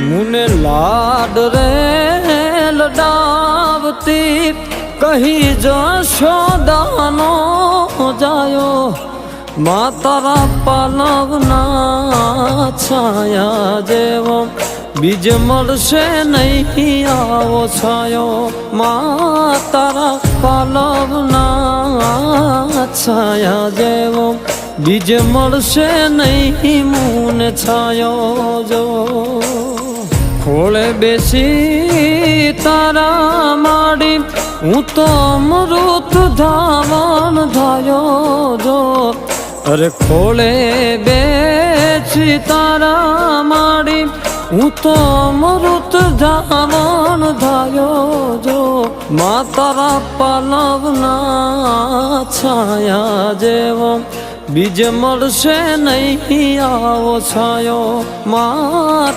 मुने लाड रे लडावती कही जशोदानो जायो मां तारा पालवना छाया जेवो बीज मळशे नहीं आवो छायो मां तारा पालवना छाया जेवो बीज मळशे नहीं मुने छायो जो खोले बेसी तारा माड़ी हूँ तो अमृत धावन धायो जो अरे खोले बेसी तारा माड़ी हूँ तो अमृत धावन धायो जो मां तारा पालवना छाया जेवो बीज मळशे नहीं आवो छायो मां